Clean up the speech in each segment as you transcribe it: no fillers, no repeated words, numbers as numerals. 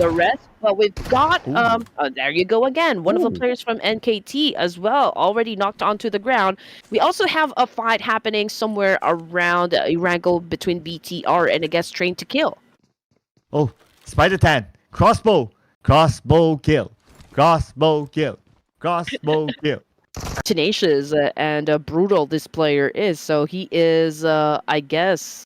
DRS, but we've got there you go again. One of the Ooh. players from NKT as well, already knocked onto the ground. We also have a fight happening somewhere around a wrangle between BTR and I guess Train to Kill. Oh, Spider Tan, crossbow kill, crossbow kill, crossbow kill. Tenacious and brutal this player is. So he is, I guess,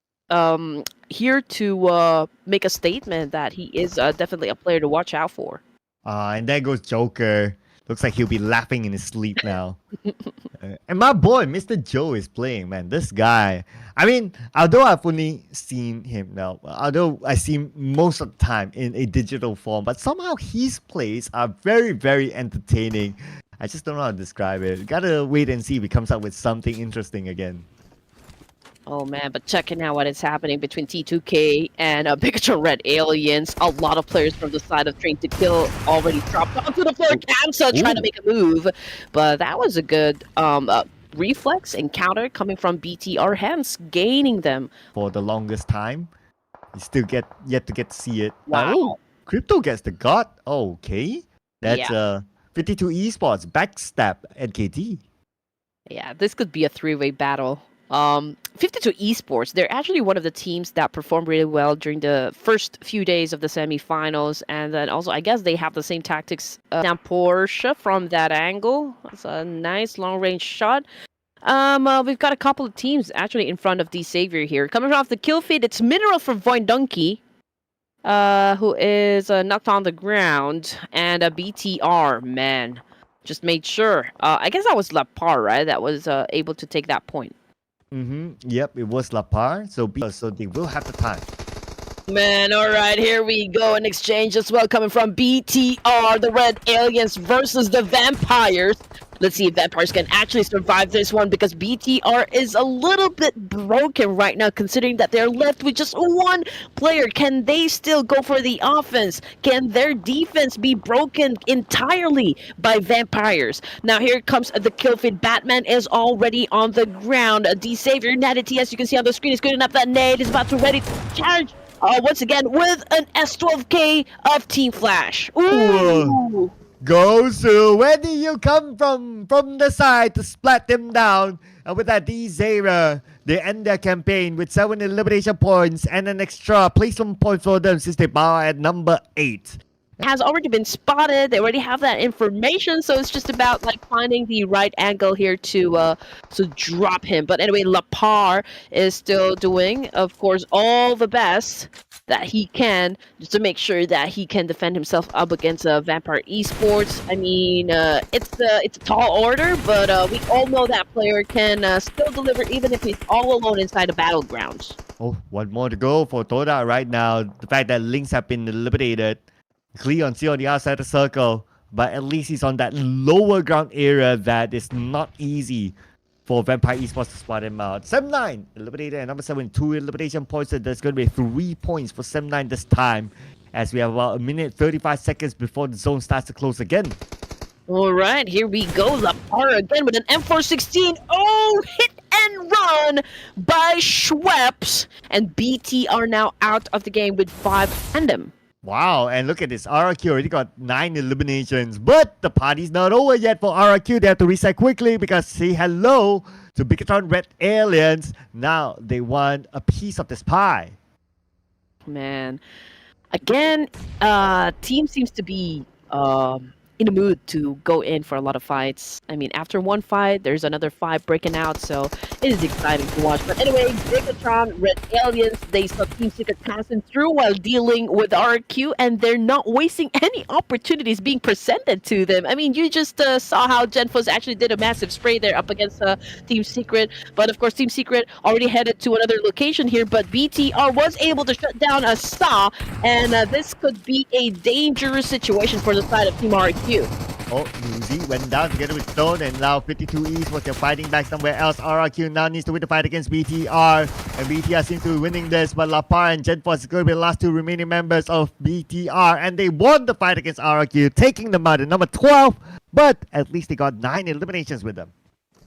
here to make a statement that he is definitely a player to watch out for. And there goes Joker. Looks like he'll be laughing in his sleep now. And my boy, Mr. Joe, is playing, man. This guy. I mean, although I've only seen him now, although I see him most of the time in a digital form, but somehow his plays are very, very entertaining. I just don't know how to describe it. Gotta wait and see if he comes up with something interesting again. Oh man, but checking out what is happening between T2K and Pikachu Red Aliens. A lot of players from the side of Train to Kill already dropped onto the floor. Kamsa trying to make a move, but that was a good reflex encounter coming from BTR, hence gaining them. For the longest time. You still yet to get to see it. Wow. Oh, Crypto gets the god. Okay. That's 52 Esports backstab NKT. Yeah, this could be a three-way battle. 52 Esports, they're actually one of the teams that performed really well during the first few days of the semifinals, and then also I guess they have the same tactics. Now Porsche from that angle, that's a nice long-range shot. We've got a couple of teams actually in front of D Savior here. Coming off the kill feed, it's Mineral for Void Donkey, who is knocked on the ground, and BTR, man, just made sure. I guess that was Lapar, right? That was able to take that point. Yep, it was Lapar, so they will have the time. Man, all right, here we go. An exchange as well coming from BTR, the Red Aliens versus the Vampires. Let's see if Vampires can actually survive this one, because BTR is a little bit broken right now, considering that they're left with just one player. Can they still go for the offense? Can their defense be broken entirely by Vampires? Now here comes the kill feed. Batman is already on the ground. D Savior Natty, as you can see on the screen, is good enough. That nade is about to ready to charge. Once again with an S12K of Team Flash. Ooh. Gosu, where do you come from? From the side to splat them down. And with that, D-Zera, they end their campaign with 7 elimination points and an extra placement point for them since they bow at number 8. Has already been spotted. They already have that information, so it's just about like finding the right angle here to drop him. But anyway, Lapar is still doing, of course, all the best that he can just to make sure that he can defend himself up against Vampire Esports. I mean, it's a tall order, but we all know that player can still deliver even if he's all alone inside the battlegrounds. Oh, one more to go for Toda right now. The fact that Lynx have been eliminated. Cleon still on the outside of the circle, but at least he's on that lower ground area that is not easy for Vampire Esports to spot him out. 7-9 eliminated, and number 7, 2 elimination points. And there's going to be 3 points for 7-9 this time, as we have about 1 minute 35 seconds before the zone starts to close again. All right, here we go. Lapar again with an M416. Oh, hit and run by Schweppes, and BT are now out of the game with 5 random. Wow, and look at this. RRQ already got 9 eliminations, but the party's not over yet for RRQ. They have to reset quickly because say hello to Bigatron Red Aliens. Now they want a piece of this pie. Man, again, team seems to be in the mood to go in for a lot of fights. I mean, after one fight, there's another fight breaking out, so it is exciting to watch. But anyway, Bigatron, Red Aliens, they saw Team Secret passing through while dealing with RQ, and they're not wasting any opportunities being presented to them. I mean, you just saw how Genfos actually did a massive spray there up against Team Secret, but of course, Team Secret already headed to another location here, but BTR was able to shut down a Saw, and this could be a dangerous situation for the side of Team RQ. Oh, Muzi went down together with Stone, and now 52 Esports are fighting back somewhere else. RRQ now needs to win the fight against BTR, and BTR seems to be winning this, but Lapar and Genforce is going to be the last 2 remaining members of BTR, and they won the fight against RRQ, taking them out at number 12, but at least they got 9 eliminations with them.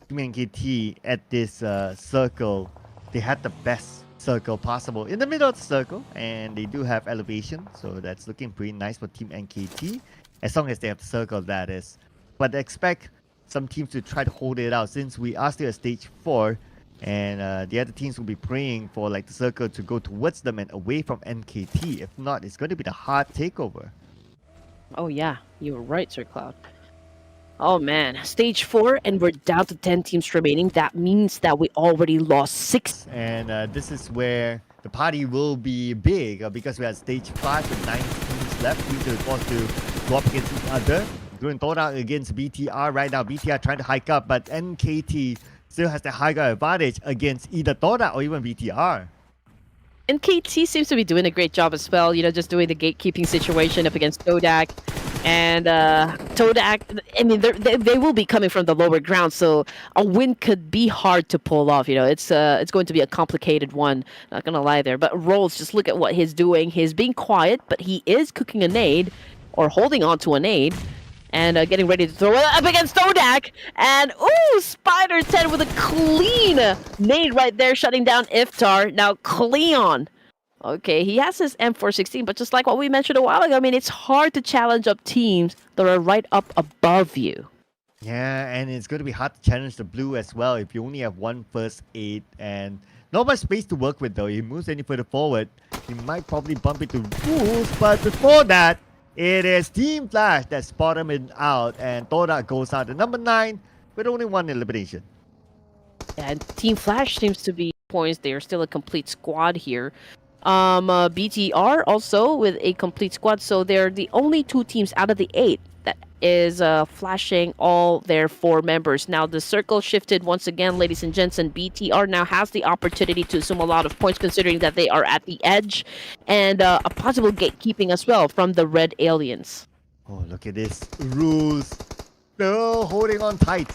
Team NKT at this circle, they had the best circle possible in the middle of the circle, and they do have elevation, so that's looking pretty nice for Team NKT, as long as they have the circle, that is. But expect some teams to try to hold it out since we are still at stage 4, and the other teams will be praying for like the circle to go towards them and away from NKT. If not, it's going to be the hard takeover. Oh yeah, you were right, Sir Cloud. Oh man, stage 4, and we're down to 10 teams remaining. That means that we already lost 6. And this is where the party will be big because we are at stage 5 with 9 teams left. Future is forced to go up against each other. Including Toda against BTR right now. BTR trying to hike up, but NKT still has the higher advantage against either Toda or even BTR. NKT seems to be doing a great job as well, just doing the gatekeeping situation up against Todak. And Todak, I mean, they will be coming from the lower ground, so a win could be hard to pull off. It's going to be a complicated one. Not gonna lie there. But Rolls, just look at what he's doing. He's being quiet, but he is cooking a nade, or holding on to a nade, and getting ready to throw it up against Todak. And ooh, Spider 10 with a clean nade right there, shutting down Iftar. Now Cleon. Okay, he has his M416, but just like what we mentioned a while ago, I mean, it's hard to challenge up teams that are right up above you. Yeah, and it's going to be hard to challenge the blue as well if you only have one first aid and not much space to work with though. If he moves any further forward, he might probably bump into Ruthles, but before that, it is Team Flash that spot him out, and Toda goes out at number 9 with only 1 elimination. Yeah, and Team Flash seems to be points. They are still a complete squad here. BTR also with a complete squad, so they're the only 2 teams out of the 8 that is flashing all their 4 members. Now the circle shifted once again, ladies and gents, and BTR now has the opportunity to assume a lot of points considering that they are at the edge, and a possible gatekeeping as well from the red aliens. Oh, look at this. Rules still holding on tight.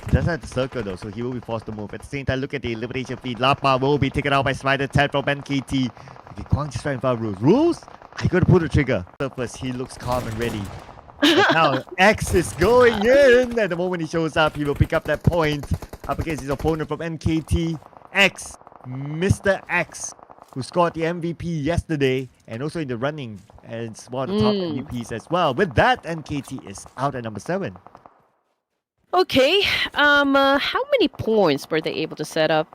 He doesn't have the circle though, so he will be forced to move. At the same time, look at the elimination feed. Lapa will be taken out by Spider 10 from NKT. Okay, Kwang just right in front of Rules. Rules? I gotta pull the trigger. First, he looks calm and ready. But now, X is going in. At the moment he shows up, he will pick up that point up against his opponent from NKT. X, Mr. X, who scored the MVP yesterday and also in the running as one of the top MVPs as well. With that, NKT is out at number 7. Okay, how many points were they able to set up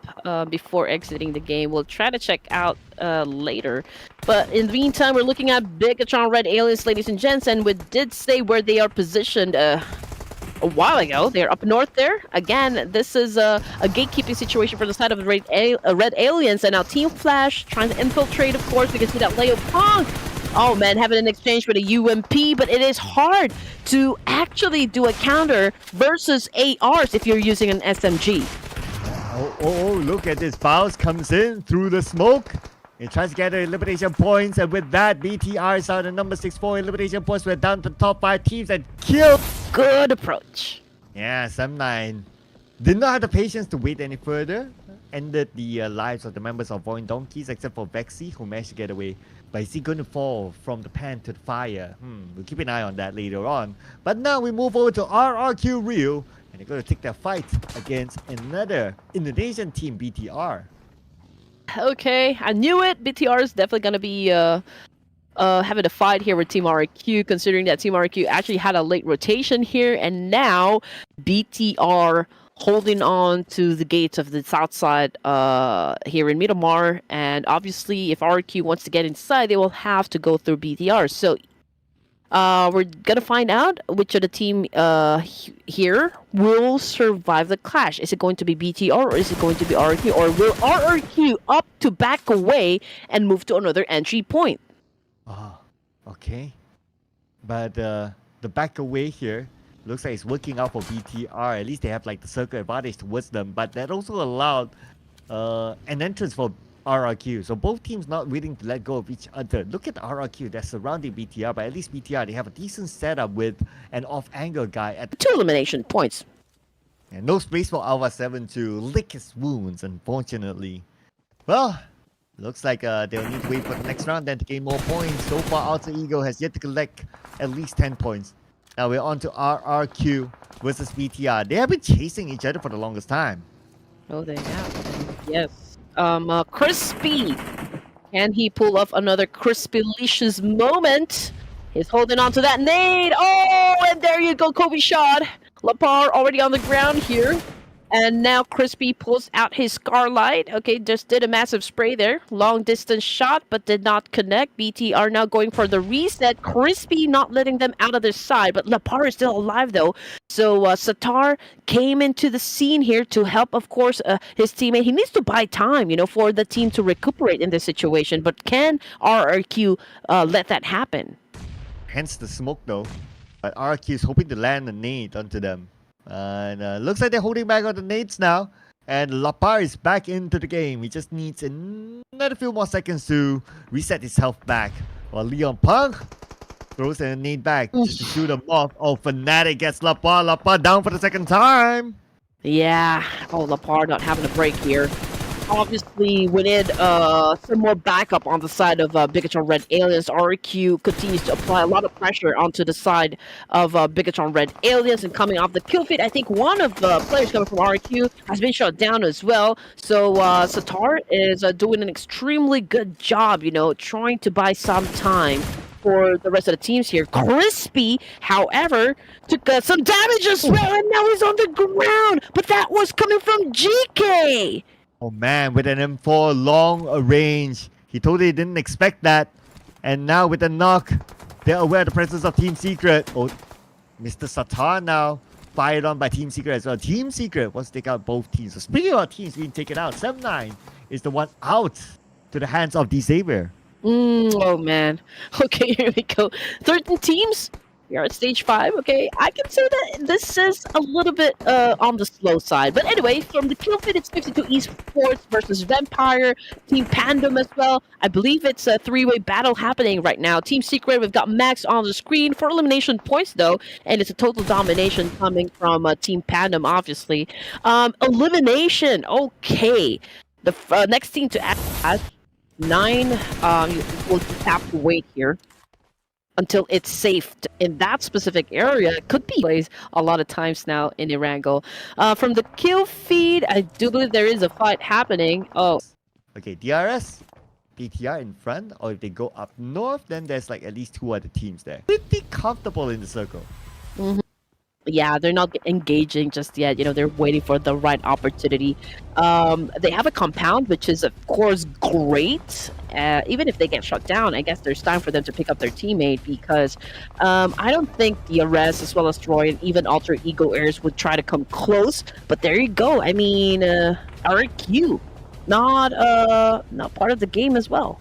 before exiting the game? We'll try to check out later. But in the meantime, we're looking at Bigatron Red Aliens, ladies and gents, and we did say where they are positioned a while ago. They're up north there. Again, this is a gatekeeping situation for the side of the Red Aliens, and now Team Flash trying to infiltrate, of course. We can see that Leo Pong. Oh man, having an exchange with a UMP, but it is hard to actually do a counter versus ARs if you're using an SMG. Oh, look at this. Faust comes in through the smoke. He tries to get the elimination points, and with that, BTR is out at number 6-4 elimination points. We're down to the top 5 teams and killed. Good approach. Yeah, Sam9 did not have the patience to wait any further. Ended the lives of the members of Void Donkeys, except for Vexy, who managed to get away. But is he going to fall from the pan to the fire? We'll keep an eye on that later on. But now we move over to RRQ Rio, and they're going to take their fight against another Indonesian team, BTR. Okay, I knew it. BTR is definitely going to be having a fight here with Team RRQ, considering that Team RRQ actually had a late rotation here, and now BTR holding on to the gates of the south side here in Miramar, and obviously if RQ wants to get inside, they will have to go through BTR. So we're gonna find out which of the team here will survive the clash. Is it going to be BTR or is it going to be RQ, or will RQ opt to back away and move to another entry point? Okay. But the back away here looks like it's working out for BTR. At least they have like the circle advantage towards them, but that also allowed an entrance for RRQ. So both teams not willing to let go of each other. Look at RRQ, they're surrounding BTR, but at least BTR, they have a decent setup with an off-angle guy at 2 elimination points. and no space for Alpha 7 to lick his wounds, unfortunately. Well, looks like they'll need to wait for the next round then to gain more points. So far, Alter Ego has yet to collect at least 10 points. Now we're on to RRQ versus BTR. They have been chasing each other for the longest time. Oh, they have. Yes. Crispy. Can he pull off another crispy-licious moment? He's holding on to that nade. Oh, and there you go, Kobe shot. Lapar already on the ground here. And now Crispy pulls out his Scarlight. Okay, just did a massive spray there. Long distance shot, but did not connect. BT are now going for the reset. Crispy not letting them out of their side, but Lapar is still alive though. So Satar came into the scene here to help, of course, his teammate. He needs to buy time, for the team to recuperate in this situation. But can RRQ let that happen? Hence the smoke though. But RQ is hoping to land a nade onto them. And looks like they're holding back on the nades now. And Lapar is back into the game. He just needs another few more seconds to reset his health back. While Leon Punk throws a nade back just to shoot him off. Oh, Fnatic gets Lapar. Lapar down for the second time. Yeah. Oh, Lapar not having a break here. Obviously, we need some more backup on the side of Bigatron Red Aliens. RQ continues to apply a lot of pressure onto the side of Bigatron Red Aliens, and coming off the kill feed, I think one of the players coming from RQ has been shot down as well. So Satar is doing an extremely good job, trying to buy some time for the rest of the teams here. Crispy, however, took some damage as well, and now he's on the ground. But that was coming from GK. Oh man, with an M4 long range. He totally didn't expect that. And now with the knock, they're aware of the presence of Team Secret. Oh, Mr. Satar now fired on by Team Secret as well. Team Secret wants to take out both teams. So speaking of teams being taken out, 7-9 is the one out to the hands of D-Saber. Oh man. Okay, here we go. 13 teams. We are at stage 5. Okay, I can say that this is a little bit on the slow side. But anyway, from the kill feed, it's 52 Esports versus Vampire, Team Pandem as well. I believe it's a 3-way battle happening right now. Team Secret, we've got Max on the screen for elimination points though, and it's a total domination coming from Team Pandem, obviously. Elimination. Okay, the next team to add 9. We'll just have to wait here until it's safe in that specific area. It could be plays a lot of times now in Erangel. From the kill feed, I do believe there is a fight happening. Oh, Okay, DRS, BTR in front, or if they go up north, then there's like at least 2 other teams there. Pretty comfortable in the circle. yeah, they're not engaging just yet. They're waiting for the right opportunity. They have a compound, which is of course great. Even if they get shut down, I guess there's time for them to pick up their teammate, because I don't think the Arrest as well as Troy and even Alter Ego Airs would try to come close. But there you go. I mean, RQ, not part of the game as well.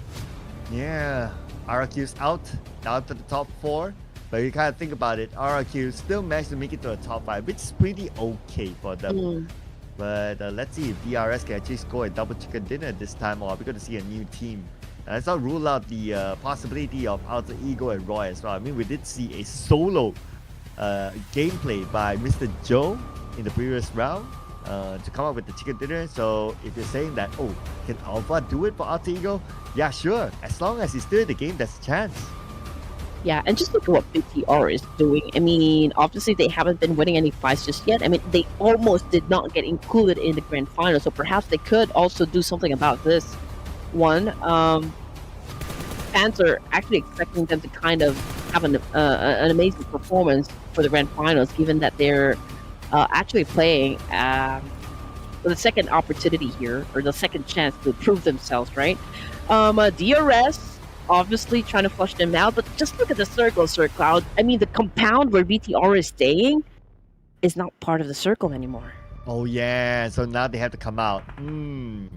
Yeah, RQ's out, down to the top 4. But you kind of think about it, RRQ still managed to make it to the top 5, which is pretty okay for them. But let's see if DRS can actually score a double chicken dinner this time, or are we going to see a new team? And let's not rule out the possibility of Alter Ego and Roy as well. I mean, we did see a solo gameplay by Mr. Joe in the previous round to come up with the chicken dinner. So if you're saying that, oh, can Alpha do it for Alter Ego? Yeah, sure. As long as he's still in the game, there's a chance. Yeah, and just look at what BTR is doing. I mean, obviously they haven't been winning any fights just yet. I mean, they almost did not get included in the grand final, so perhaps they could also do something about this one. Fans are actually expecting them to kind of have an amazing performance for the grand finals, given that they're actually playing for the second opportunity here, or the second chance to prove themselves, right? DRS obviously trying to flush them out, but just look at the circle, Sir Cloud. I mean, the compound where BTR is staying is not part of the circle anymore. Oh yeah, so now they have to come out.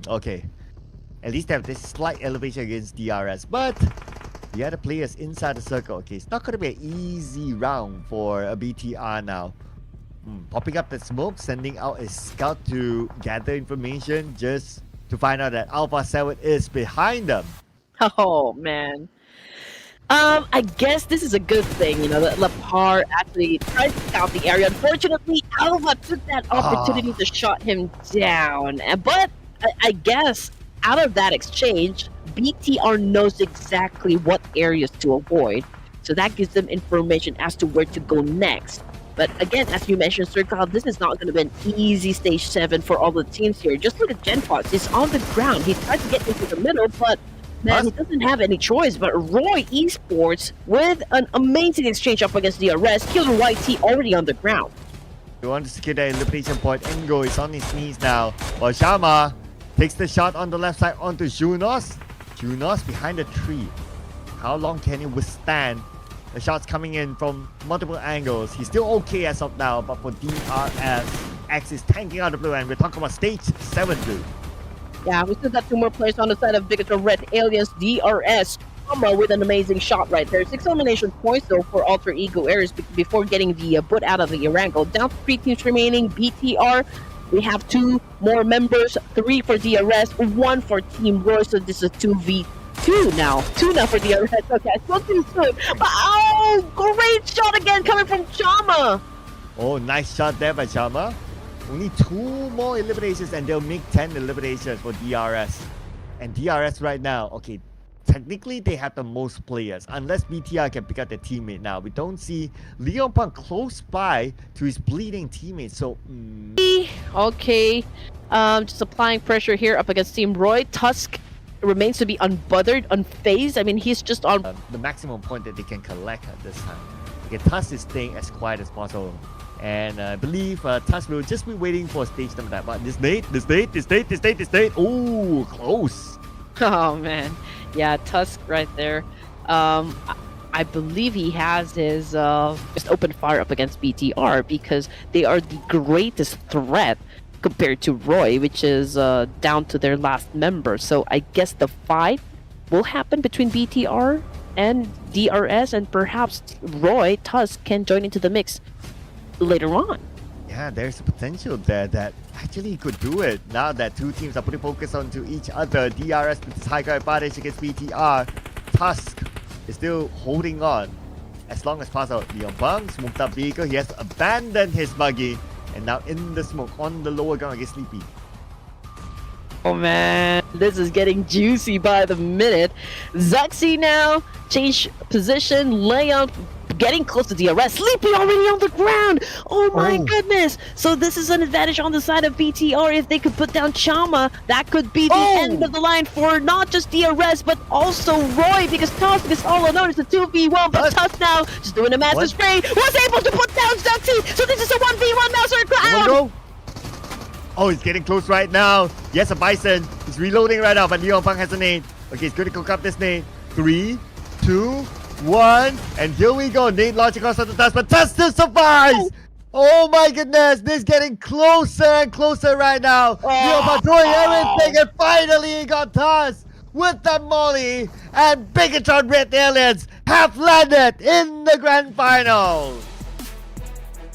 Okay. At least they have this slight elevation against DRS, but the other players inside the circle. Okay, it's not going to be an easy round for a BTR now. Popping up the smoke, sending out a scout to gather information just to find out that Alpha 7 is behind them. Oh man. I guess this is a good thing, that Lapar actually tried to scout the area. Unfortunately, Alva took that opportunity to shut him down. But I guess out of that exchange, BTR knows exactly what areas to avoid. So that gives them information as to where to go next. But again, as you mentioned, Sir Kyle, this is not going to be an easy stage 7 for all the teams here. Just look at GenFox. He's on the ground. He tried to get into the middle, but man, he doesn't have any choice. But Roy Esports, with an amazing exchange up against DRS, killed YT already on the ground. We want to secure the elimination point. Engo is on his knees now. While Shama takes the shot on the left side onto Junos. Junos behind the tree. How long can he withstand the shots coming in from multiple angles? He's still okay as of now, but for DRS, X is tanking out the blue, and we're talking about stage 7 blue. Yeah, we still got 2 more players on the side of Bigatron Red Aliens. DRS with an amazing shot right there. 6 elimination points though for Alter Ego Ares before getting the boot out of the Erangel. Down to 3 teams remaining. BTR, we have 2 more members, 3 for DRS, 1 for Team Roy, so this is 2v2 now. 2 now for DRS. Okay, I spoke too soon. But oh, great shot again coming from Chama. Oh, nice shot there by Chama. Only 2 more eliminations and they'll make 10 eliminations for DRS. And DRS right now, okay, technically they have the most players. Unless BTR can pick up their teammate now. We don't see Leon Punk close by to his bleeding teammate. So, Okay, just applying pressure here up against Team Roy. Tusk remains to be unbothered, unfazed. I mean, he's just on the maximum point that they can collect at this time. Okay, Tusk is staying as quiet as possible. And I believe Tusk will just be waiting for stage number 9. But this date. Ooh, close. Oh man, yeah, Tusk right there. I believe he has his just open fire up against BTR because they are the greatest threat compared to Roy, which is down to their last member. So I guess the fight will happen between BTR and DRS, and perhaps Roy Tusk can join into the mix later on. Yeah, there's a potential there that actually could do it. Now that 2 teams are putting focus onto each other, DRS with his high ground advantage against BTR. Tusk is still holding on as long as possible. Leon Pang, smoked up vehicle, he has to abandon his buggy and now in the smoke on the lower ground against Sleepy. Oh man, this is getting juicy by the minute. Zuxi now, change position, Leon getting close to DRS. Sleepy already on the ground. Oh my goodness. So this is an advantage on the side of BTR. If they could put down Chama, that could be the end of the line for not just DRS, but also Roy, because Tusk is all alone. It's a 2v1, but Tusk now just doing a massive spray. Was able to put down Zuxi. So this is a 1v1 now, Sir Cloud. Oh, he's getting close right now. Yes, a Bison. He's reloading right now, but Leon Pang has a nade. Okay, he's going to cook up this nade. 3, 2, 1, and here we go. Nade launch across the Tusk, but Tusk still survives. Oh my goodness, this is getting closer and closer right now. Leon Pang doing everything, and finally he got Tusk with the molly, and Bigatron Red Aliens have landed in the grand final.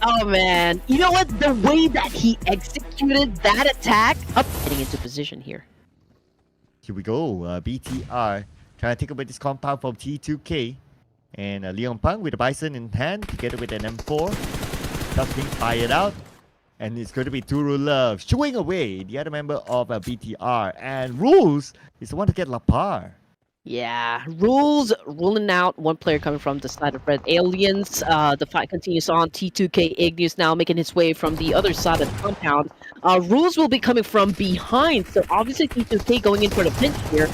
Oh man, you know what? The way that he executed that attack, getting into position here. Here we go. BTR trying to take away this compound from T2K. And Leon Pang with the Bison in hand, together with an M4. Just being fired out. And it's going to be Turu Love shooing away the other member of BTR. And Rules is the one to get La Par. Yeah, Rules ruling out one player coming from the side of Red Aliens. The fight continues on. T2K Igneous now making his way from the other side of the compound. Rules will be coming from behind, so obviously T2K going in for the pinch here.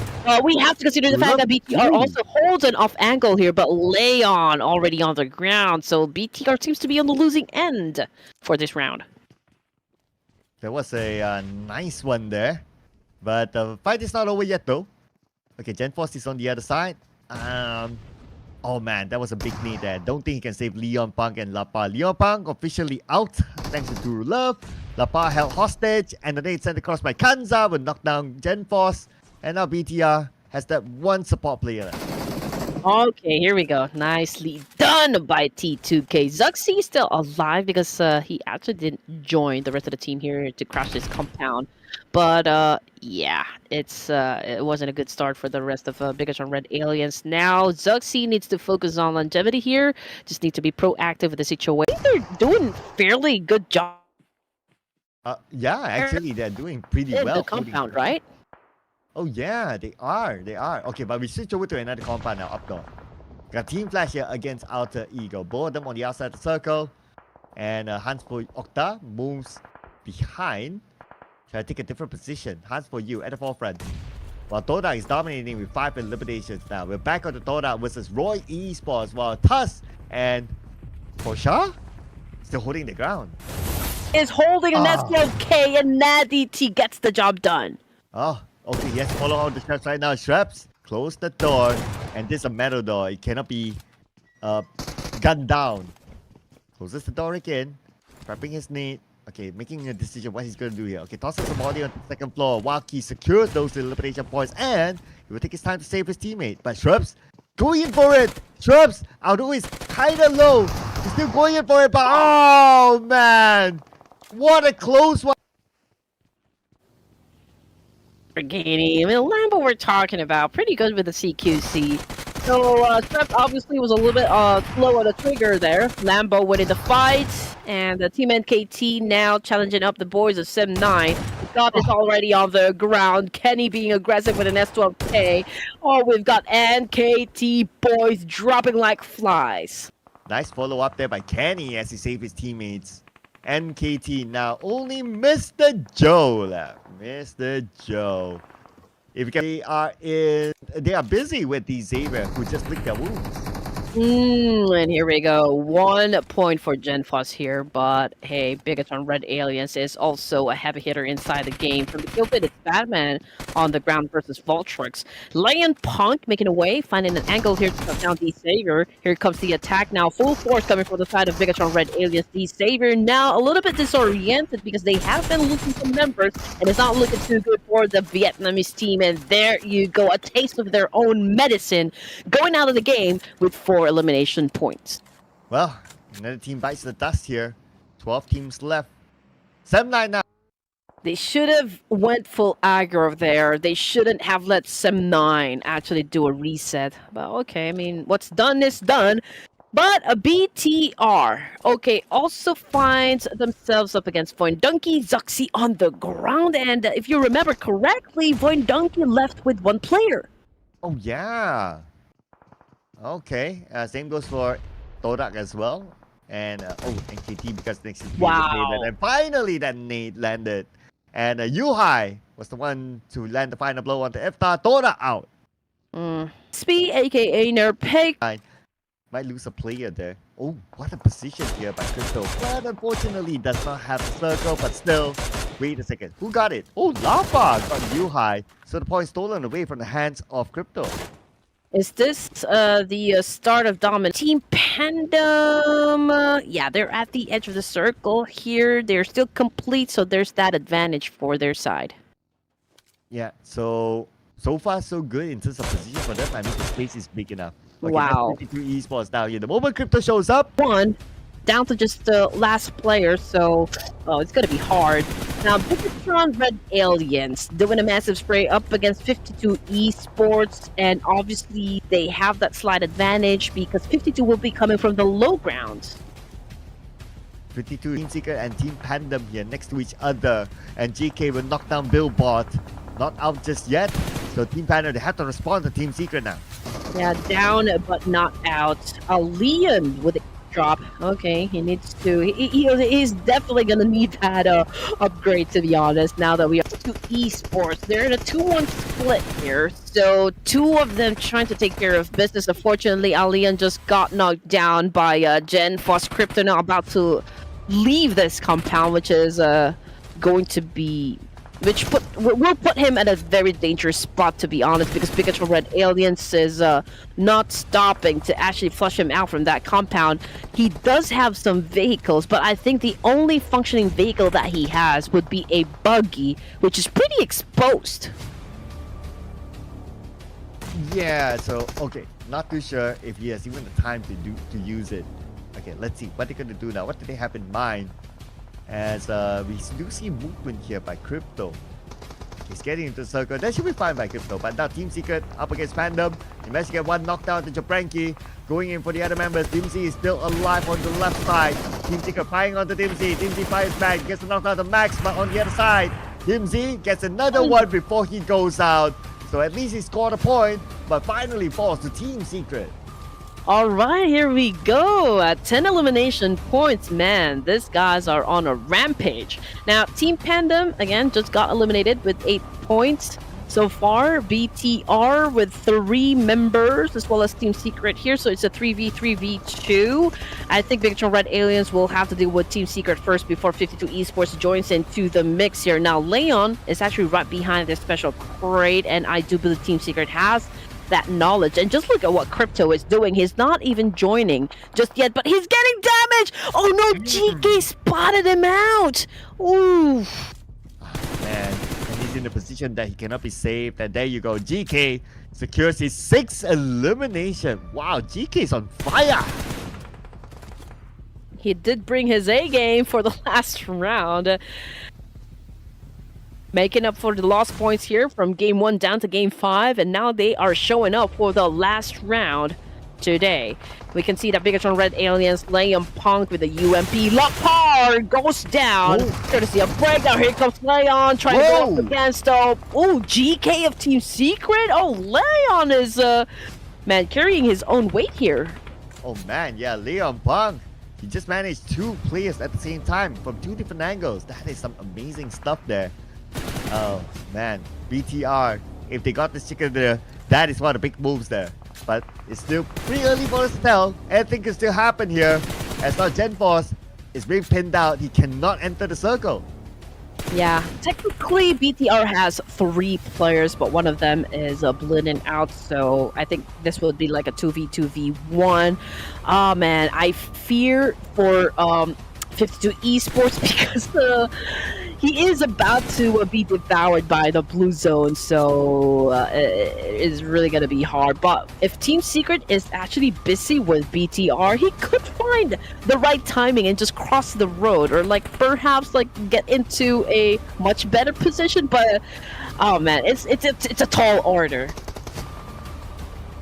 We have to consider the fact that BTR also holds an off angle here, but Leon already on the ground, so BTR seems to be on the losing end for this round. There was a nice one there, but the fight is not over yet though. Okay, GenForce is on the other side. Oh man, that was a big need there. Don't think he can save Leon Pang and La Par. Leon Pang officially out thanks to Turu Love. La Par held hostage, and the nade sent across by Kanza will knock down GenForce. And now BTR has that one support player left. Okay, here we go. Nicely done by T2K. Zuxi is still alive because he actually didn't join the rest of the team here to crash this compound. But yeah, it wasn't a good start for the rest of Bigatron Red Aliens. Now Zuxi needs to focus on longevity here. Just need to be proactive with the situation. They're doing fairly good job. Yeah, actually they're doing pretty well. The compound, right? Oh yeah, they are. Okay, but we switch over to another compound now, up door. Got Team Flash here against Alter Ego. Both of them on the outside of the circle. And Hans for Octa moves behind. Try to take a different position. Hans for you at the forefront. While Toda is dominating with 5 eliminations now. We're back on the Toda versus Roy Esports. While Tuss and Posha still holding the ground. Is holding an S12K and Natty T gets the job done. Oh, okay, yes, follow all the traps right now. Straps, close the door. And this is a metal door. It cannot be gunned down. Closes the door again. Trapping his need. Okay, making a decision what he's going to do here. Okay, tosses the body on the 2nd floor. Waki secures those elimination points. And he will take his time to save his teammate. But Shrubs going in for it. Shrubs, although he's kind of low, he's still going in for it. But oh, man. What a close one. Brigade. I mean, Lambo we're talking about. Pretty good with the CQC. So, Trap obviously was a little bit slow on the trigger there. Lambo winning the fight. And the Team NKT now challenging up the boys of Sim 9. Scott is already on the ground. Kenny being aggressive with an S12K. Oh, we've got NKT boys dropping like flies. Nice follow-up there by Kenny as he saved his teammates. NKT now only Mr. Joe left. Mr. Joe. If you can, they are busy with the Xavier who just licked their wounds. And here we go. 1 point for Genfos here, but hey, Bigatron Red Aliens is also a heavy hitter inside the game. From the kill pit, it's Batman on the ground versus Voltrix. Lion Punk making a way, finding an angle here to cut down the Savior. Here comes the attack now. Full force coming from the side of Bigatron Red Aliens. The Savior now a little bit disoriented because they have been losing some members, and it's not looking too good for the Vietnamese team. And there you go, a taste of their own medicine going out of the game with 4 elimination points. Well, another team bites the dust here. 12 teams left. 7-9 now. They should have went full aggro there. They shouldn't have let Sem9 actually do a reset. But okay, I mean, what's done is done. But a BTR, okay, also finds themselves up against Voindunky, Zuxi on the ground. And if you remember correctly, Voindunky left with 1 player. Oh, yeah. Okay, same goes for Todak as well. And, NKT because next is Wow. And finally that nade landed. And Yuhai was the one to land the final blow onto Efta. Todak out. Spee, aka Nerpeg. Might lose a player there. Oh, what a position here by Crypto. But unfortunately does not have the circle, but still. Wait a second. Who got it? Oh, Lava got Yuhai. So the point stolen away from the hands of Crypto. Is this the start of dominant? Team Pandem, yeah, they're at the edge of the circle here. They're still complete, so there's that advantage for their side. Yeah, so far so good in terms of position for them. I mean, the space is big enough. Okay, Wow. 52 esports now here. The moment Crypto shows up, 1, down to just the last player, so it's gonna be hard. Now, Bigatron Red Aliens doing a massive spray up against 52 Esports, and obviously they have that slight advantage because 52 will be coming from the low ground. 52 Team Secret and Team Pandem here next to each other. And GK will knock down Billboard. Not out just yet. So Team Pandem, they have to respond to Team Secret now. Yeah, down but not out. A Leon with a drop. Okay, he needs to. He's definitely gonna need that upgrade, to be honest. Now that we are 2 esports, they're in a 2-1 split here. So 2 of them trying to take care of business. Unfortunately, Alian just got knocked down by Genfos. Crypto now about to leave this compound, which is going to be. Which will put him at a very dangerous spot, to be honest, because Pikachu Red Aliens is not stopping to actually flush him out from that compound. He does have some vehicles, but I think the only functioning vehicle that he has would be a buggy, which is pretty exposed. Yeah, so okay, not too sure if he has even the time to use it. Okay, let's see what they're gonna do now. What do they have in mind? As we do see movement here by Crypto. He's getting into the circle. That should be fine by Crypto. But now Team Secret up against Pandem. He managed to get 1 knockdown to Jabranki. Going in for the other members. Team C is still alive on the left side. Team Secret firing onto Team C. Team C fires back. Gets a knockdown to Max, but on the other side, Team Z gets another one before he goes out. So at least he scored a point, but finally falls to Team Secret. All right, here we go. At 10 elimination points, man, these guys are on a rampage. Now, Team Pandem, again, just got eliminated with 8 points so far. BTR with 3 members, as well as Team Secret here, so it's a 3v3v2. I think Big Red Aliens will have to deal with Team Secret first before 52 Esports joins into the mix here. Now, Leon is actually right behind this special crate, and I do believe Team Secret has that knowledge. And just look at what Crypto is doing. He's not even joining just yet, but he's getting damage. Oh no, GK spotted him out. Ooh. Man, and he's in a position that he cannot be saved. And there you go, GK secures his 6th elimination. Wow, GK is on fire. He did bring his A game for the last round. Making up for the lost points here from game 1 down to game 5, and now they are showing up for the last round today. We can see that Bigatron Red Aliens Leon punked with a UMP. Lockpar goes down. Whoa. Courtesy of breakdown. Here comes Leon trying to go up against GK of Team Secret. Oh, Leon is man carrying his own weight here. Oh man, yeah, Leon Punk. He just managed 2 players at the same time from 2 different angles. That is some amazing stuff there. Oh man, BTR, if they got this chicken there, that is one of the big moves there. But it's still pretty early for us to tell. Anything can still happen here. As now GenForce is being pinned out, he cannot enter the circle. Yeah, technically BTR has 3 players, but one of them is bleeding out, so I think this would be like a 2v2v1. Oh man, I fear for 52 Esports because he is about to be devoured by the blue zone, so it is really going to be hard. But if Team Secret is actually busy with BTR, he could find the right timing and just cross the road, or like perhaps like get into a much better position. But oh man, it's a tall order.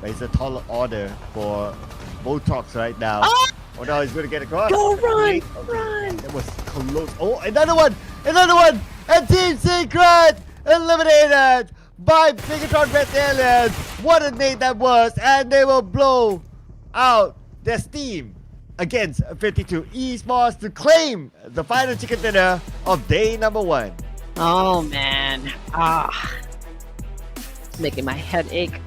But it's a taller order for Botox right now. Oh no, he's going to get across. Go run, Okay. run! That was close. Oh, another one! Another one! And Team Secret eliminated by Bigatron Red Aliens. What a nade that was! And they will blow out their steam against 52 Esports to claim the final chicken dinner of day number 1. Oh man, it's making my head ache.